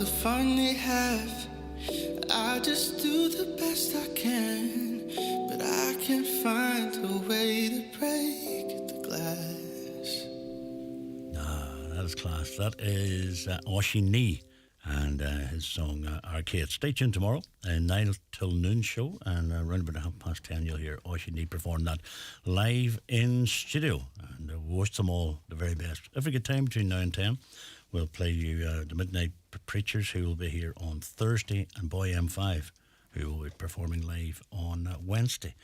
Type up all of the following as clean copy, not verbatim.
the fun they have. I just do the best I can, but I can't find a way to break the glass. That is class. That is Oisin Nee and his song Arcade. Stay tuned tomorrow, 9 till noon show, and around about 10:30 you'll hear Oisin Nee perform that live in studio. And wish them all the very best. If we get time between now and 10, we'll play you the Midnight Preachers, who will be here on Thursday, and Boy M5, who will be performing live on Wednesday.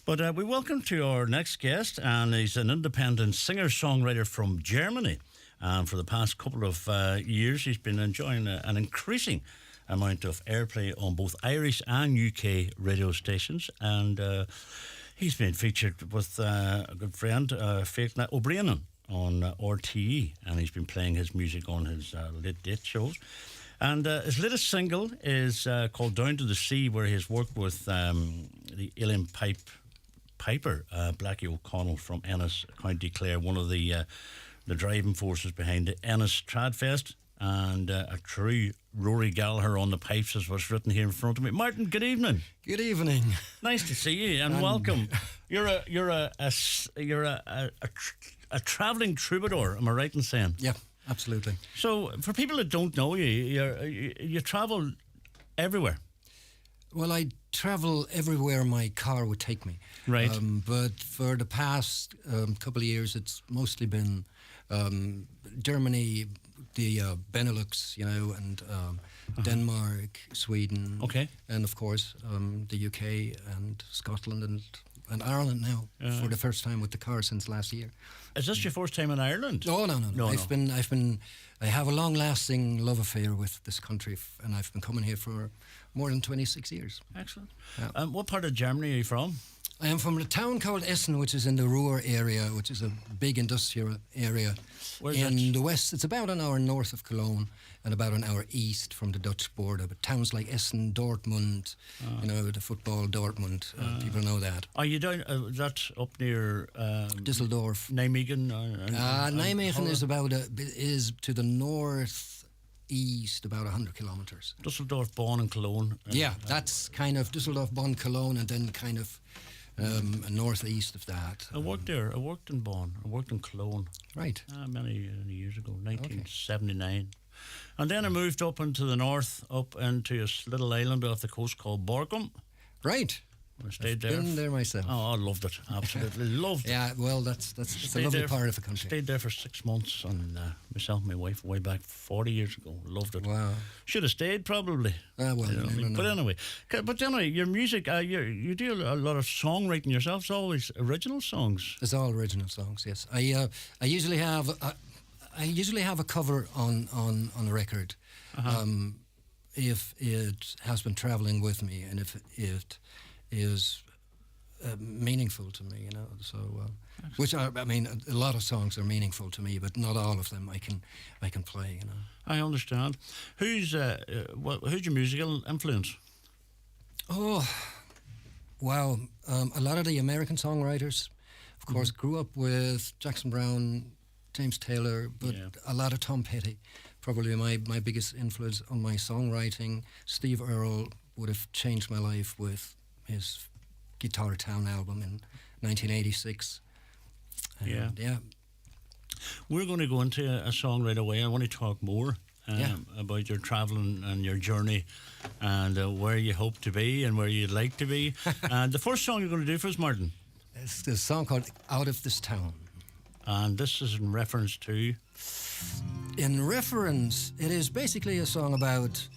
But we welcome to our next guest, and he's an independent singer-songwriter from Germany. And for the past couple of years, he's been enjoying an increasing amount of airplay on both Irish and UK radio stations. And he's been featured with a good friend, Fiachna O'Brien, on RTE, and he's been playing his music on his late date shows. And his latest single is called Down to the Sea, where he has worked with the Alien Piper, Blackie O'Connell from Ennis, County Clare, one of the driving forces behind the Ennis Tradfest, and a true Rory Gallagher on the pipes, is what's written here in front of me. Martin, good evening. Good evening. Nice to see you, and welcome. You're a travelling troubadour, am I right in saying? Yeah, absolutely. So, for people that don't know you, you travel everywhere. Well, I travel everywhere my car would take me. Right. But for the past couple of years, it's mostly been Germany, the Benelux, and Denmark, Sweden. Okay. And of course, the UK and Scotland and Ireland now for the first time with the car since last year. Is this your first time in Ireland? No. I have a long-lasting love affair with this country, and I've been coming here for more than 26 years. Excellent. Yeah. What part of Germany are you from? I am from a town called Essen, which is in the Ruhr area, which is a big industrial area. Where's in that? the west. It's about an hour north of Cologne and about an hour east from the Dutch border. But towns like Essen, Dortmund, the football Dortmund, people know that. Are you down? That up near Düsseldorf. Nijmegen? Nijmegen is to the north east about 100 kilometres. Düsseldorf, Bonn and Cologne. That's kind of Düsseldorf, Bonn, Cologne, and then kind of northeast of that. I worked there. I worked in Bonn. I worked in Cologne. Right. Many years ago, 1979. And then I moved up into the north, up into a little island off the coast called Borkum. Right. I stayed I've there. been there myself. Oh, I loved it. Absolutely loved it. Yeah, well, that's a lovely part of the country. Stayed there for 6 months, and myself and my wife way back 40 years ago. Loved it. Wow. Should have stayed probably. Well, you know what I mean? But anyway, your music, you do a lot of songwriting yourself. It's always original songs. It's all original songs. Yes, I usually have a cover on a record, if it has been traveling with me and if it is meaningful to me, So, a lot of songs are meaningful to me, but not all of them I can play, I understand. Who's your musical influence? Oh, wow! A lot of the American songwriters, of course, grew up with Jackson Browne, James Taylor, but a lot of Tom Petty. Probably my biggest influence on my songwriting. Steve Earle would have changed my life with his Guitar Town album in 1986. And yeah. We're going to go into a song right away. I want to talk more about your travelling and your journey and where you hope to be and where you'd like to be. And the first song you're going to do for us, Martin? It's a song called Out of This Town. And this is in reference to? It is basically a song about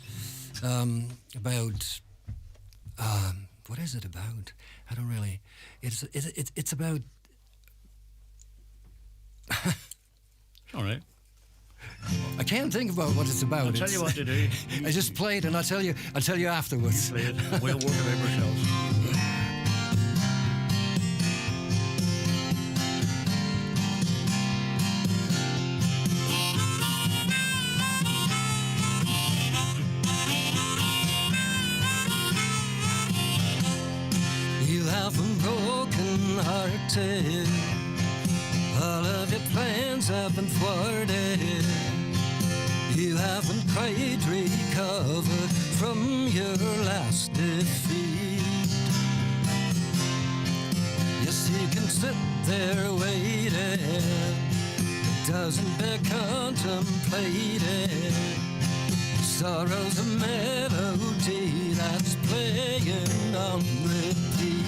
what is it about? I don't really. It's about. All right. I can't think about what it's about. I'll tell you what to do. I just play it, and I'll tell you afterwards. You play it. We'll work it out ourselves. Broken-hearted, all of your plans have been thwarted. You haven't quite recovered from your last defeat. Yes, you can sit there waiting, it doesn't bear contemplating. Sorrow's a melody that's playing on repeat.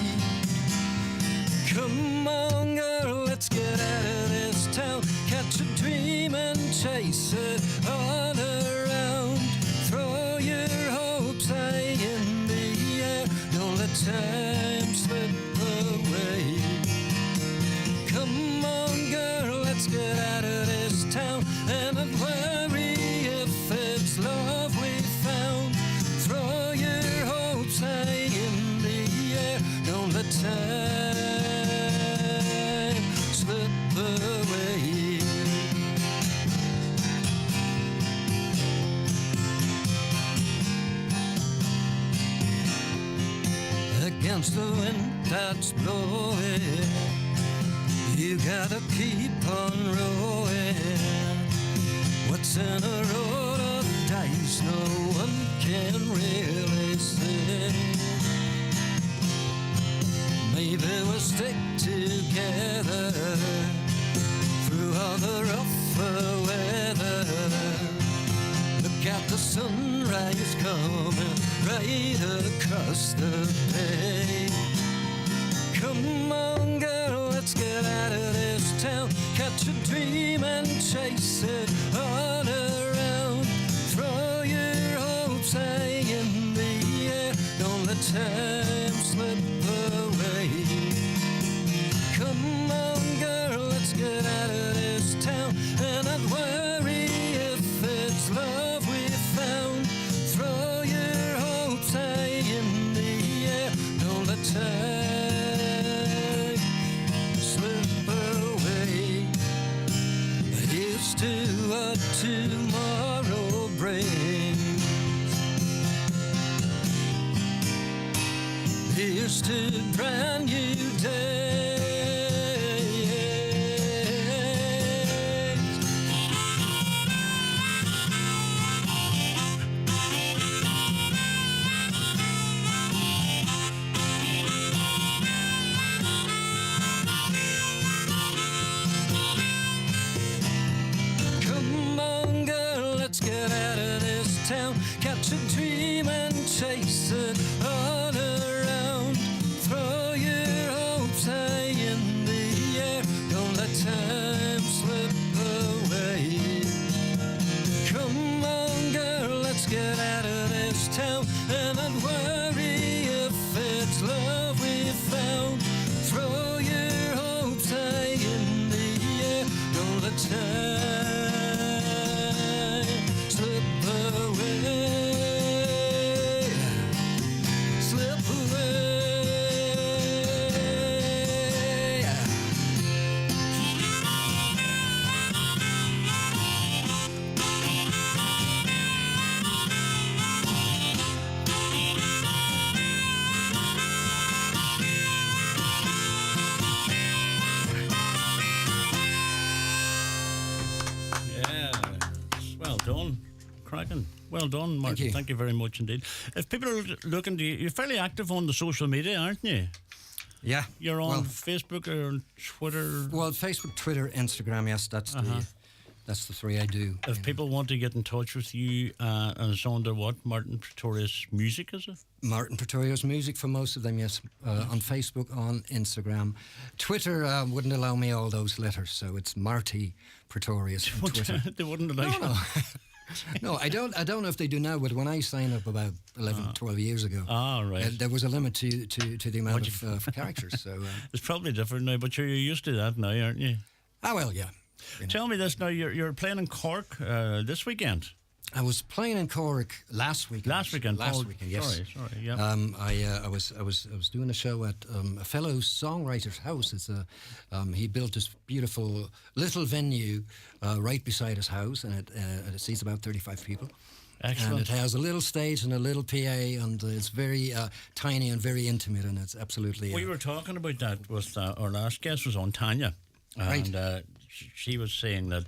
Come on, girl, let's get out of this town. Catch a dream and chase it all around. Throw your hopes high in the air. Don't let time slip away. Come on, girl, let's get out of this town. And not worry if it's love we found. Throw your hopes high in the air. Don't let time slip away. Against the wind that's blowing, you gotta keep on rowing. What's in a road of dice no one can really say. Maybe we'll stick together through all the rougher weather. Look at the sunrise coming right across the bay. Come on, girl, let's get out of this town. Catch a dream and chase it all around. Throw your hopes high in the air. Don't let time slip away. Come on, girl, let's get out of this town. And not worry if it's love we found. Throw your hopes high in the air. Don't let time slip away. Here's to what tomorrow brings. Here's to brand new days. Come on, girl, let's get out of this town. Catch a dream and chase it all around. Throw your hopes high in the air. Don't let time slip away. Come on, girl, let's get out of this town. And not worry if it's love we found. Throw your hopes high in the air. Don't let time slip away. Slip away. Yeah, well done. Cracking. Well done, Martin. Thank you very much indeed. If people are looking to you, you're fairly active on the social media, aren't you? Yeah. You're on Well, Facebook or Twitter. well, Facebook, Twitter, Instagram, yes, that's the three I do. If people want to get in touch with you, and it's under what? Martin Praetories Music, is it? Martin Praetorius Music for most of them, yes. On Facebook, on Instagram. Twitter wouldn't allow me all those letters, so it's Marty Praetorius on Twitter. They wouldn't allow you. No. No, I don't know if they do now, but when I signed up about 11, 12 years ago, Right. there was a limit to the amount of characters. So It's probably different now, but you're used to that now, aren't you? well, yeah. You know. Tell me this now, you're playing in Cork this weekend. I was playing in Cork last weekend. Last weekend, yes. Sorry, yeah. I was doing a show at a fellow songwriter's house. It's he built this beautiful little venue right beside his house, and it seats about 35 people. Excellent. And it has a little stage and a little PA, and it's very tiny and very intimate, and it's absolutely. We were talking about that with our last guest was on Tanya, and Right. she was saying that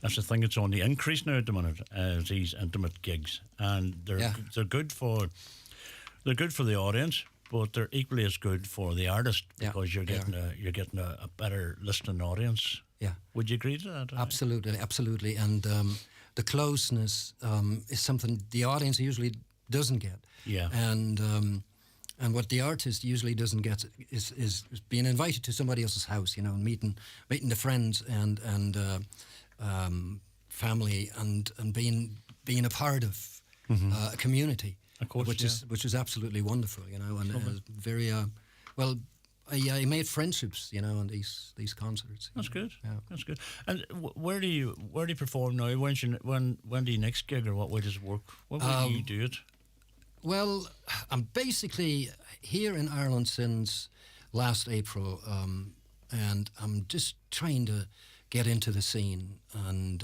That's the thing. It's on the increase now at the minute. These intimate gigs, and they're good for the audience, but they're equally as good for the artist because you're getting a better listening audience. Yeah, would you agree to that? Absolutely, and the closeness is something the audience usually doesn't get. Yeah, and what the artist usually doesn't get is being invited to somebody else's house, you know, and meeting the friends and family and being a part of a community, of course, which is absolutely wonderful, you know, and very well. I made friendships, you know, on these concerts. That's good. Yeah. That's good. And where do you perform now? When do you next gig, or what way does it work? What way do you do it? Well, I'm basically here in Ireland since last April, and I'm just trying to get into the scene, and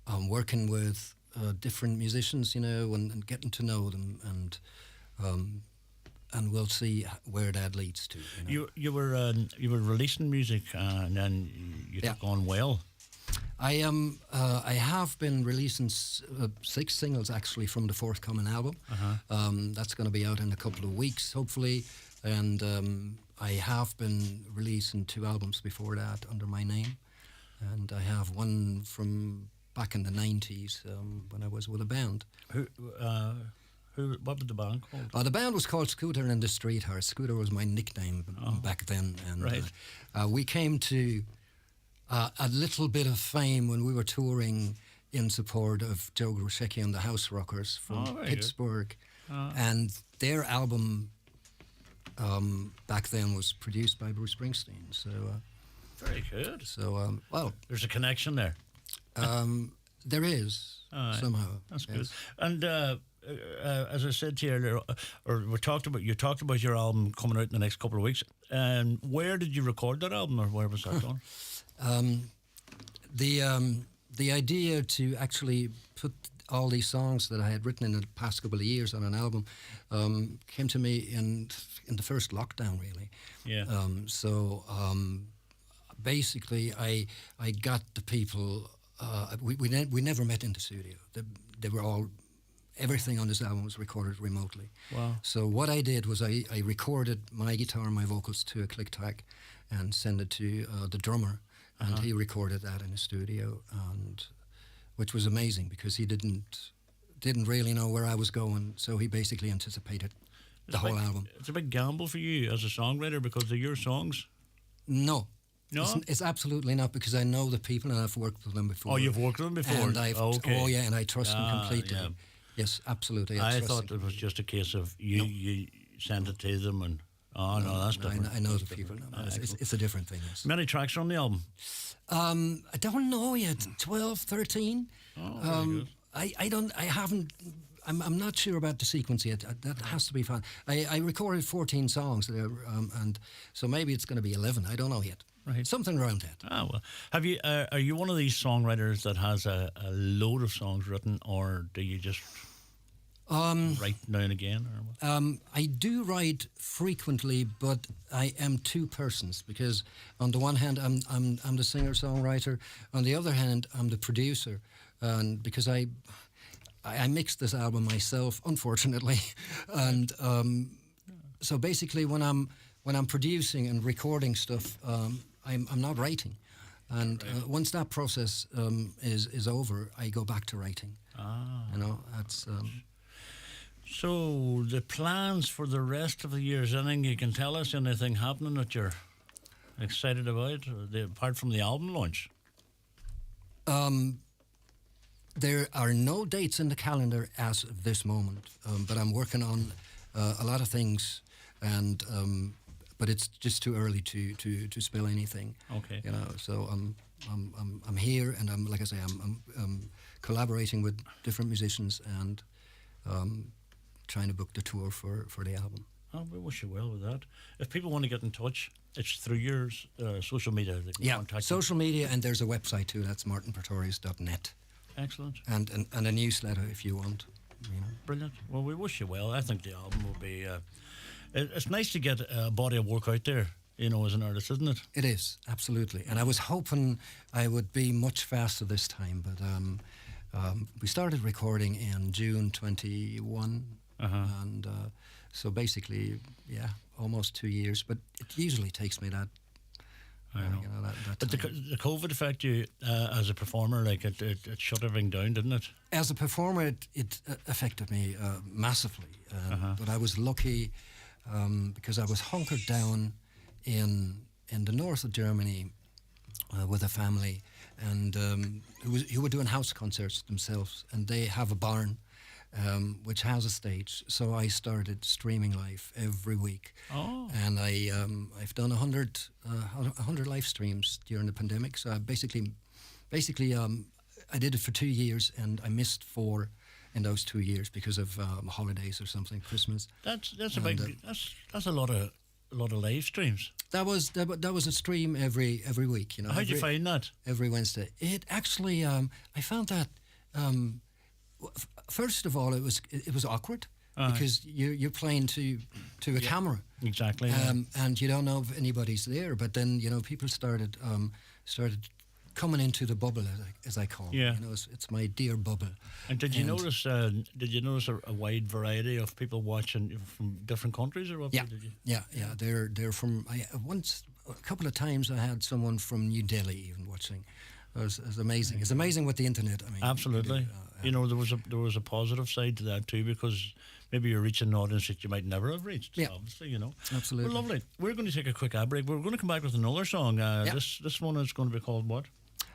I'm working with different musicians, you know, and getting to know them, and we'll see where that leads to. You know? You were releasing music, and then you took on well. I have been releasing 6 singles actually from the forthcoming album. That's going to be out in a couple of weeks, hopefully. And I have been releasing 2 albums before that under my name. And I have one from back in the 90s when I was with a band. What was the band called? The band was called Scooter and the Streethearts. Scooter was my nickname back then. And we came to a little bit of fame when we were touring in support of Joe Grusecki and the House Rockers from Pittsburgh. And their album back then was produced by Bruce Springsteen. So very good. So, well... There's a connection there. There is, somehow. That's good. And as I said to you earlier, you talked about your album coming out in the next couple of weeks. And where did you record that album, or where was that done? The idea to actually put all these songs that I had written in the past couple of years on an album came to me in the first lockdown, really. Yeah. Basically, I got the people. We never met in the studio. They were all. Everything on this album was recorded remotely. Wow. So what I did was I recorded my guitar and my vocals to a click track and sent it to the drummer, and he recorded that in the studio, and which was amazing because he didn't really know where I was going, so he basically anticipated the whole album. It's a big gamble for you as a songwriter because they're your songs. No. It's absolutely not, because I know the people and I've worked with them before. Oh, you've worked with them before? And and I trust them completely. Yeah. Yes, absolutely. I thought it was just a case of you sent it to them and... no, that's different. I know the people. No, it's a different thing, yes. Many tracks are on the album? I don't know yet. 12, 13. Oh, very good. I'm not sure about the sequence yet. That has to be fun. I recorded 14 songs there, and so maybe it's going to be 11. I don't know yet. Right. Something around that. Well. Have you? Are you one of these songwriters that has a load of songs written, or do you just write now and again? Or I do write frequently, but I am 2 persons, because on the one hand I'm the singer-songwriter, on the other hand I'm the producer, and because I mixed this album myself, unfortunately, and so basically when I'm producing and recording stuff, I'm not writing, and once that process is over, I go back to writing. You know, that's. So the plans for the rest of the year, is anything you can tell us? Anything happening that you're excited about, apart from the album launch? There are no dates in the calendar as of this moment, but I'm working on a lot of things, and but it's just too early to spill anything. Okay. You know, so I'm here, and I'm, like I say, I'm collaborating with different musicians and trying to book the tour for the album. Oh, we wish you well with that. If people want to get in touch, it's through your social media. They can contact social media, and there's a website too. That's martinpraetories.net. Excellent. And a newsletter if you want. You know. Brilliant. Well, we wish you well. I think the album will be... it's nice to get a body of work out there. you know, as an artist, isn't it? It is, absolutely. And I was hoping I would be much faster this time, but we started recording in June 21, and so basically, yeah, almost 2 years. But it usually takes me that. I know. You know, that But time. the COVID affect you as a performer, like it shut everything down, didn't it? As a performer, it affected me massively. But I was lucky because I was hunkered down in the north of Germany with a family, and who were doing house concerts themselves, and they have a barn which has a stage. So I started streaming live every week, and I've done 100 live streams during the pandemic. So I basically I did it for 2 years, and I missed 4 in those 2 years because of holidays or something, Christmas. That's a big that's a lot of live streams. That was a stream every week. You know, How'd you find that? Every Wednesday. It actually I found that first of all it was awkward because you're playing to a camera. Exactly. And you don't know if anybody's there. But then, you know, people started coming into the bubble, as I call it. Yeah. You know, it's my dear bubble. And did you notice a wide variety of people watching from different countries, or what? Yeah, Did you? yeah. They're from. A couple of times I had someone from New Delhi even watching. It was amazing. It's amazing with the internet. I mean, Absolutely. You know, there was a positive side to that too, because maybe you're reaching an audience that you might never have reached. Yeah. Obviously, you know. Absolutely. Well, lovely. We're going to take a quick ad break. We're going to come back with another song. This one is going to be called what?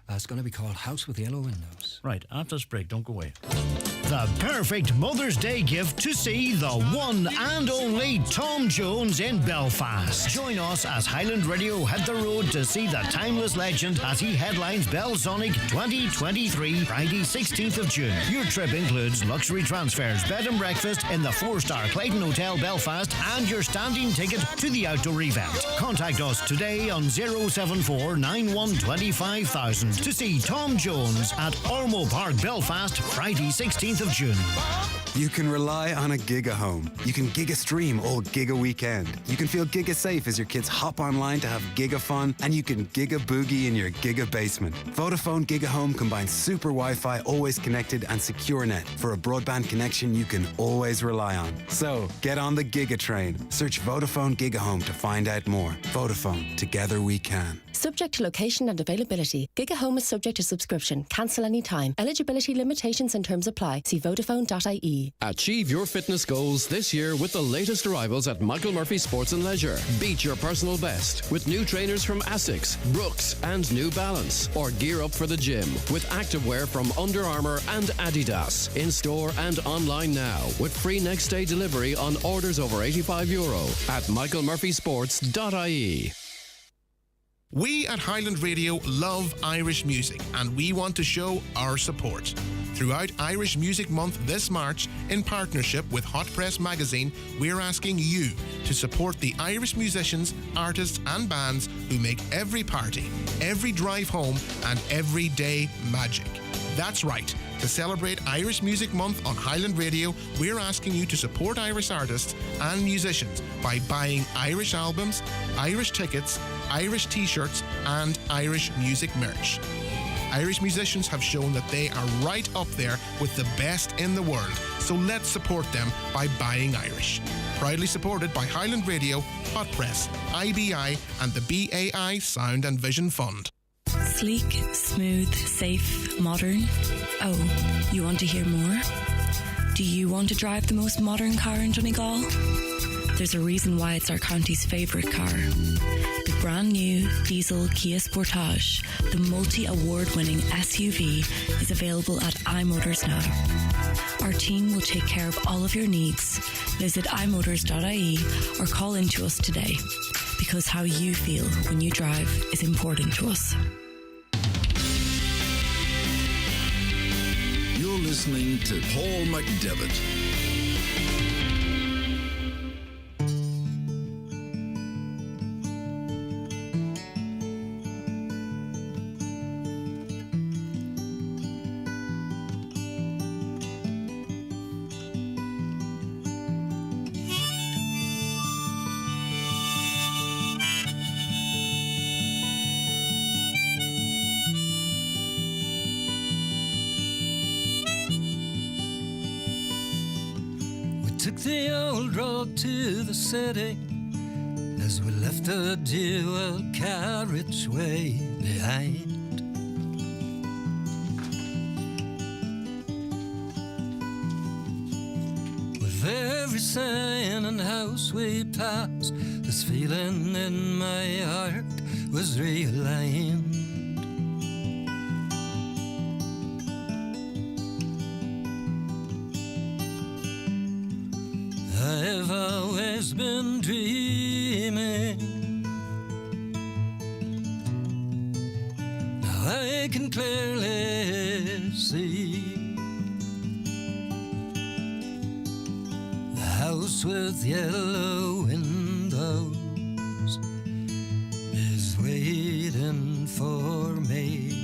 It's going to be called House with Yellow Windows. Right. After this break, don't go away. The perfect Mother's Day gift to see the one and only Tom Jones in Belfast. Join us as Highland Radio hit the road to see the timeless legend as he headlines Belsonic 2023, Friday 16th of June. Your trip includes luxury transfers, bed and breakfast in the 4-star Clayton Hotel Belfast, and your standing ticket to the outdoor event. Contact us today on 074 9125,000 to see Tom Jones at Ormo Park, Belfast, Friday 16th of June. You can rely on a Giga home. You can Giga stream all Giga weekend. You can feel Giga safe as your kids hop online to have Giga fun, and you can Giga boogie in your Giga basement. Vodafone Giga Home combines super Wi-Fi, always connected, and secure net for a broadband connection you can always rely on. So get on the Giga train. Search Vodafone Giga Home to find out more. Vodafone, together we can. Subject to location and availability. Giga Home is subject to subscription. Cancel any time. Eligibility limitations and terms apply. See Vodafone.ie. Achieve your fitness goals this year with the latest arrivals at Michael Murphy Sports and Leisure. Beat your personal best with new trainers from Asics, Brooks and New Balance. Or gear up for the gym with activewear from Under Armour and Adidas. In store and online now with free next day delivery on orders over €85 at michaelmurphysports.ie. We at Highland Radio love Irish music, and we want to show our support. Throughout Irish Music Month this March, in partnership with Hot Press Magazine, we're asking you to support the Irish musicians, artists and bands who make every party, every drive home and every day magic. That's right. To celebrate Irish Music Month on Highland Radio, we're asking you to support Irish artists and musicians by buying Irish albums, Irish tickets, Irish t-shirts and Irish music merch. Irish musicians have shown that they are right up there with the best in the world, so let's support them by buying Irish. Proudly supported by Highland Radio, Hot Press, IBI and the BAI Sound and Vision Fund. Sleek, smooth, safe, modern. Oh, you want to hear more? Do you want to drive the most modern car in Donegal? There's a reason why it's our county's favourite car. The brand new diesel Kia Sportage, the multi-award-winning SUV, is available at iMotors now. Our team will take care of all of your needs. Visit imotors.ie or call in to us today, because how you feel when you drive is important to us. You're listening to Paul McDevitt. took the old road to the city as we left the dual carriageway behind. With every sign and house we passed, this feeling in my heart was realigned. I've always been dreaming. Now I can clearly see the house with yellow windows is waiting for me.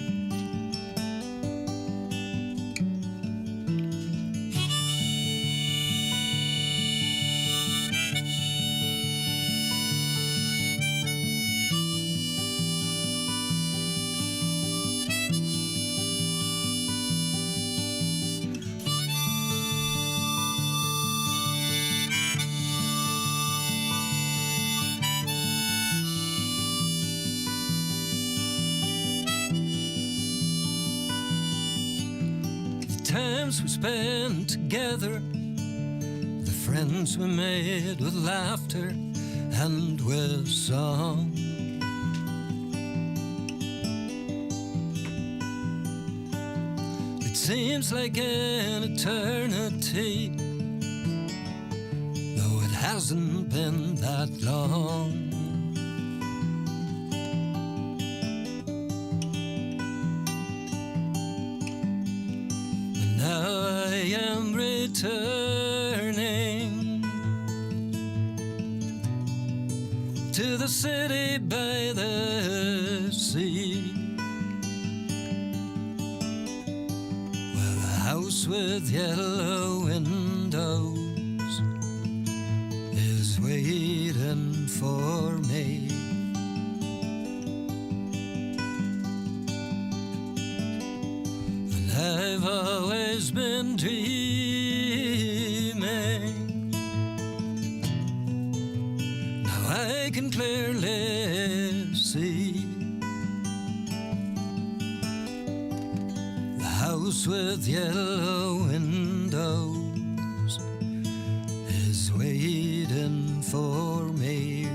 Times we spent together, the friends we made with laughter and with song. It seems like an eternity, though it hasn't been that long. Now I am returning to the city by the sea, where the house with yellow windows is waiting for me. And I've always been dreaming. Now I can clearly see the house with yellow windows is waiting for me.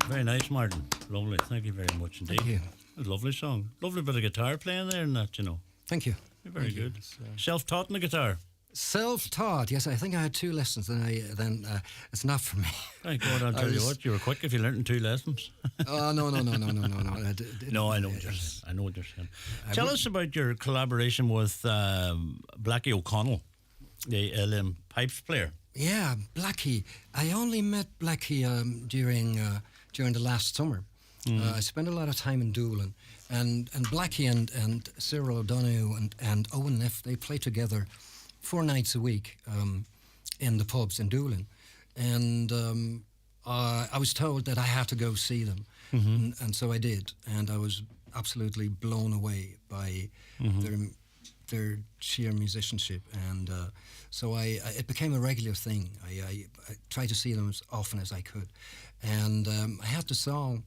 Very nice, Martin. Lovely. Thank you very much indeed. Thank you. A lovely song. Lovely bit of guitar playing there and that, you know. Thank you. Very good. Self-taught on the guitar. Self-taught, yes. I think I had 2 lessons, and then it's not for me. Thank God, I'll tell you what, you were quick if you learnt in 2 lessons. Oh, no. No, I know what you're saying. I know what you're saying. Tell us about your collaboration with Blackie O'Connell, the LM Pipes player. Yeah, Blackie. I only met Blackie during the last summer. I spent a lot of time in Doolin, and Blackie and Cyril O'Donoghue and Owen Neff, they play together 4 nights a week in the pubs in Doolin, and I was told that I had to go see them, and so I did, and I was absolutely blown away by their sheer musicianship, and so it became a regular thing. I tried to see them as often as I could, and I had the song,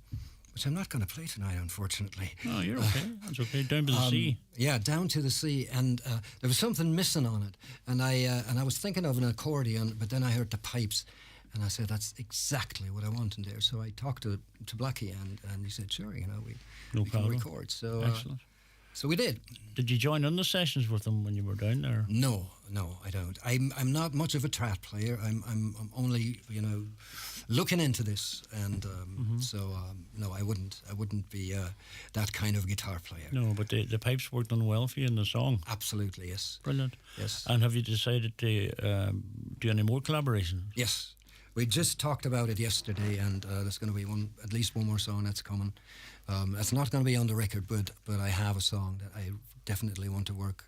which I'm not going to play tonight, unfortunately. Oh, you're okay. That's okay. Down to the Sea. Yeah, Down to the Sea, and there was something missing on it, and I was thinking of an accordion, but then I heard the pipes, and I said, that's exactly what I want in there. So I talked to Blackie, and he said, sure, we can record. So excellent. So we did. Did you join in the sessions with them when you were down there? No, I don't. I'm not much of a trad player. I'm only looking into this, and no, I wouldn't be that kind of guitar player. No, but the pipes worked on well for you in the song. Absolutely, yes. Brilliant. Yes. And have you decided to do any more collaborations? Yes. We just talked about it yesterday, and there's going to be at least one more song that's coming. It's not going to be on the record, but I have a song that I definitely want to work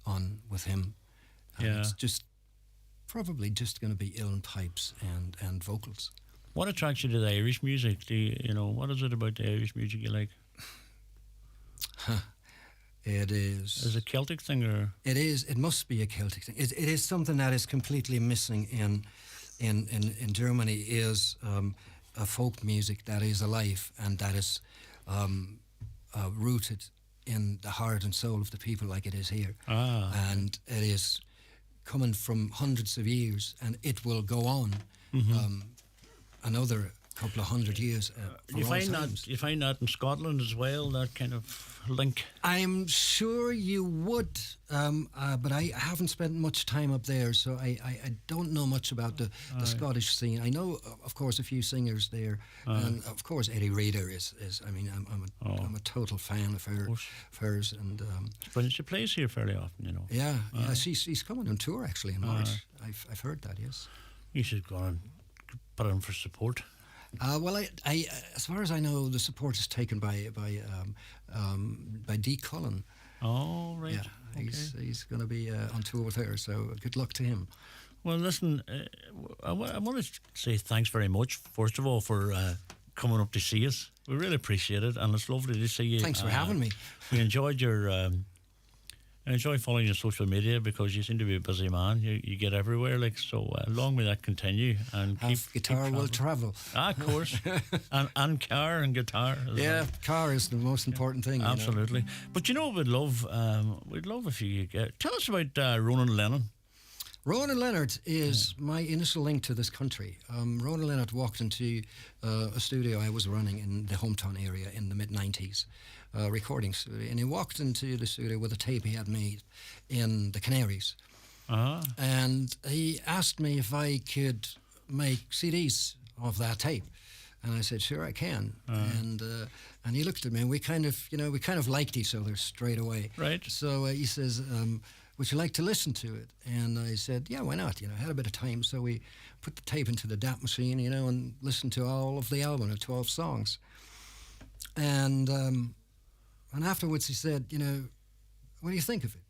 on with him, And Yeah. it's just probably just going to be uilleann pipes and vocals. What attracts you to the Irish music? What is it about the Irish music you like? It is. Is it a Celtic thing or? It is. It must be a Celtic thing. It is something that is completely missing in Germany. Is a folk music that is alive and that is rooted in the heart and soul of the people, like it is here. And it is coming from hundreds of years, and it will go on another couple of hundred years. You find that in Scotland as well, that kind of link? I'm sure you would, but I haven't spent much time up there, so I don't know much about the Scottish scene. I know, of course, a few singers there, and of course Eddie Reader is. I mean, I'm a total fan of hers, and. But she plays here fairly often, Yeah, she's coming on tour actually in March. I've heard that. Yes. You should go and put in for support. Well, I, as far as I know, the support is taken by Dee Cullen. Oh, right. Yeah, he's going to be on tour with her. So good luck to him. Well, listen, I want to say thanks very much, first of all, for coming up to see us. We really appreciate it, and it's lovely to see you. Thanks for having me. We enjoyed your. I enjoy following your social media because you seem to be a busy man. You get everywhere, so long may that continue. And guitar will travel. Of course, and car and guitar. Yeah, car is the most important thing. Absolutely. But we'd love if you tell us about Ronan Lennon. Ronan Leonard is my initial link to this country. Ronan Leonard walked into a studio I was running in the hometown area in the mid-90s, recording studio, and he walked into the studio with a tape he had made in the Canaries. And he asked me if I could make CDs of that tape. And I said, sure, I can. And he looked at me, and we kind of liked each other straight away. Right. So he says, would you like to listen to it? And I said, yeah, why not? I had a bit of time, so we put the tape into the DAT machine, and listened to all of the album of 12 songs. And afterwards he said, what do you think of it?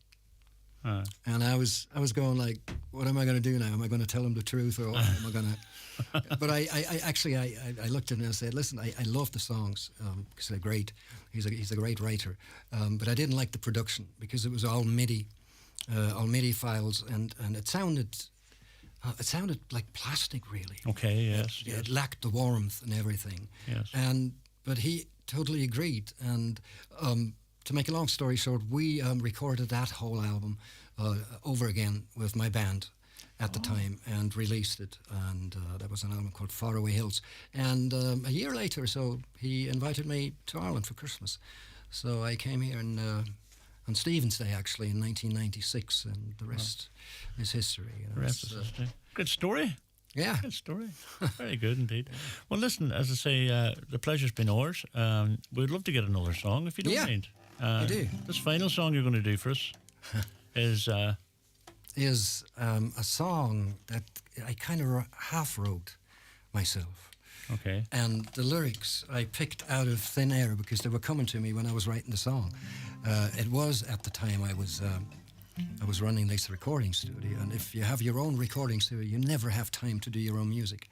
And I was going like, what am I going to do now? Am I going to tell him the truth, or am I going to? But I actually looked at him and I said, listen, I love the songs because they're great. He's a great writer, but I didn't like the production because it was all MIDI files, and it sounded like plastic, really. Okay. Yes. It lacked the warmth and everything. Yes. But he totally agreed, and. To make a long story short, we recorded that whole album over again with my band at the time and released it. And that was an album called Faraway Hills. And a year later or so, he invited me to Ireland for Christmas. So I came here on Stephen's Day, actually, in 1996, and the rest is history. The rest is history. Good story. Yeah. Good story. Very good indeed. Well, listen, as I say, the pleasure's been ours. We'd love to get another song, if you don't mind. I do. This final song you're going to do for us is a song that I kind of half wrote myself. Okay. And the lyrics I picked out of thin air because they were coming to me when I was writing the song. It was at the time I was running this recording studio, and if you have your own recording studio, you never have time to do your own music.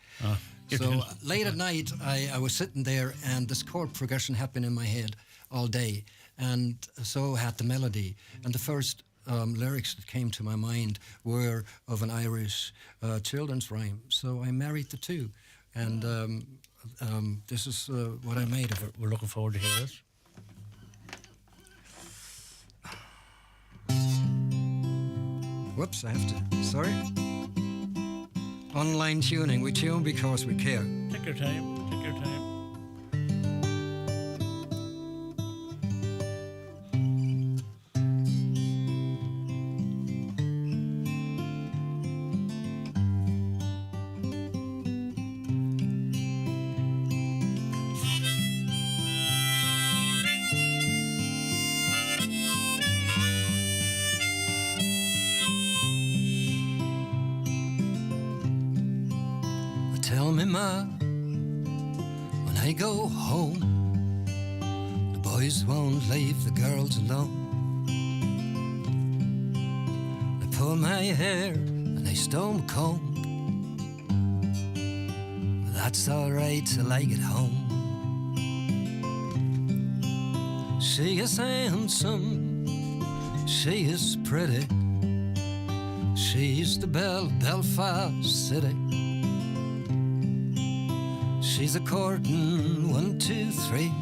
So late at night, I was sitting there, and this chord progression had been in my head all day, and so had the melody. And the first lyrics that came to my mind were of an Irish children's rhyme. So I married the two, and this is what I made of it. We're looking forward to hear this. Whoops, I have to, sorry. Online tuning, we tune because we care. Take your time, take your time. Tell me, Ma, when I go home, the boys won't leave the girls alone. They pull my hair and I stone comb. That's alright till I get home. She is handsome, she is pretty. She's the belle of Belfast City. She's a courting 1, 2, 3.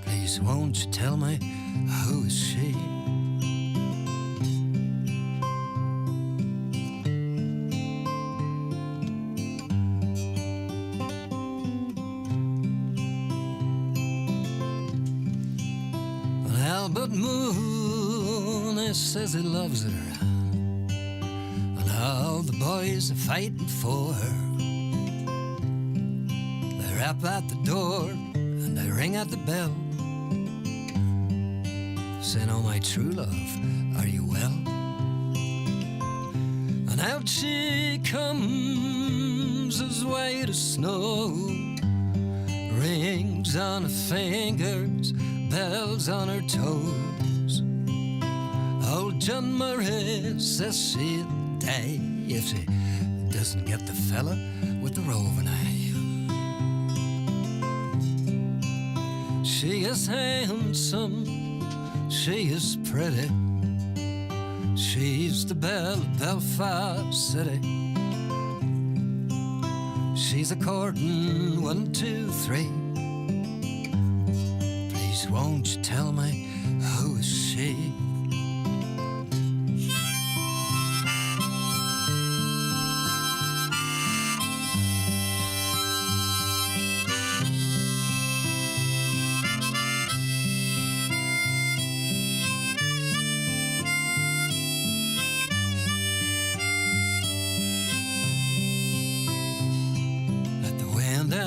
Please won't you tell me who is she? Albert Moon, he says he loves her, and all the boys are fighting for her. They rap at the door and they ring at the bell, saying, "Oh, my true love, are you well?" And out she comes as white as snow, rings on her fingers, bells on her toes. Old John Murray says she'll die if she doesn't get the fella with the roving eye. She is handsome, she is pretty. She's the belle of Belfast City. She's a courting 1, 2, 3. Please won't you tell me who is she?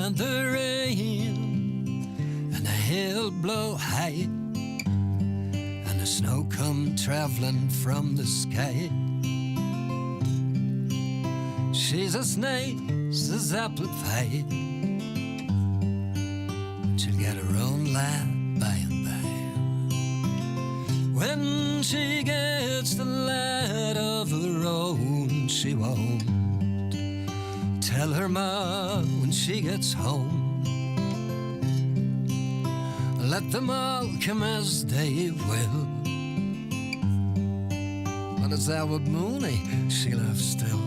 And the rain and the hail blow high, and the snow come traveling from the sky. She's as nice as apple pie. She'll get her own lad by and by. When she gets the lad of her own, she won't tell her ma when she gets home. Let them all come as they will, but it's Albert Mooney she loves still.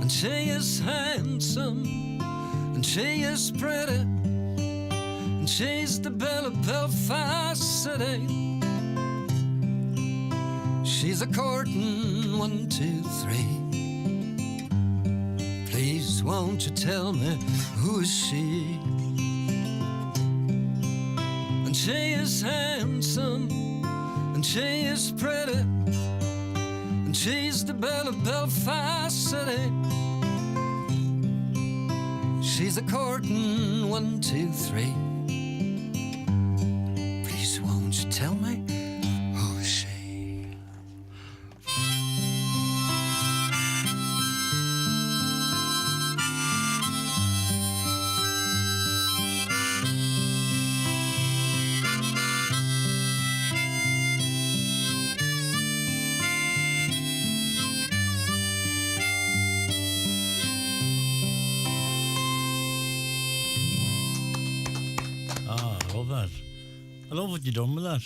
And she is handsome, and she is pretty, and she's the belle of Belfast City. She's a courting 1, 2, 3. Please won't you tell me who is she? And she is handsome, and she is pretty, and she's the belle of Belfast City. She's a courting 1, 2, 3. Please won't you tell me who is she? I love what you've done with that.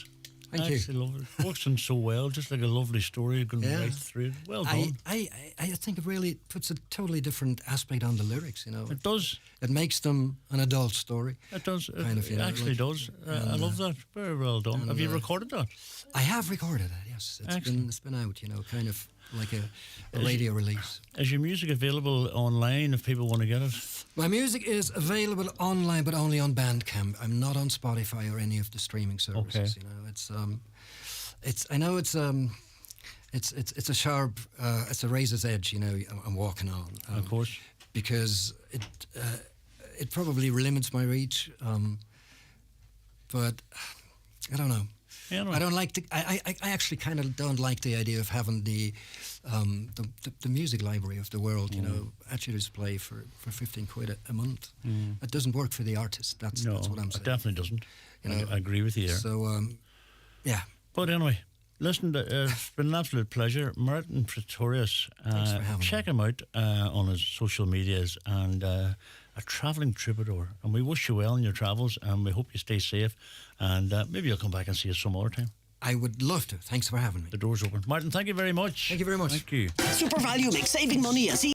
Thank you. I love it. It works in so well, just like a lovely story going right through it. Well done. I think it really puts a totally different aspect on the lyrics, you know. It does. It makes them an adult story. It does. Kind of, it actually does. I love that. Very well done. Have you recorded that? I have recorded it, yes. It's been out, you know, kind of like a radio release. Is your music available online if people want to get it? My music is available online, but only on Bandcamp. I'm not on Spotify or any of the streaming services. Okay. You know, I know it's a sharp, it's a razor's edge. You know, I'm walking on. Of course. Because it probably limits my reach. But I don't know. Yeah, no. I don't like I actually kind of don't like the idea of having the music library of the world, you know, at your display for 15 quid a month. It doesn't work for the artist. That's what I'm saying. It definitely doesn't. You know, I agree with you there. So, yeah. But anyway, listen, it's been an absolute pleasure. Martin Praetories, Thanks for having check him out on his social medias, and a travelling troubadour. And we wish you well in your travels, and we hope you stay safe. And maybe you'll come back and see us some other time. I would love to. Thanks for having me. The door's open. Martin, thank you very much. Thank you very much. Thank you. Super Value makes saving money as easy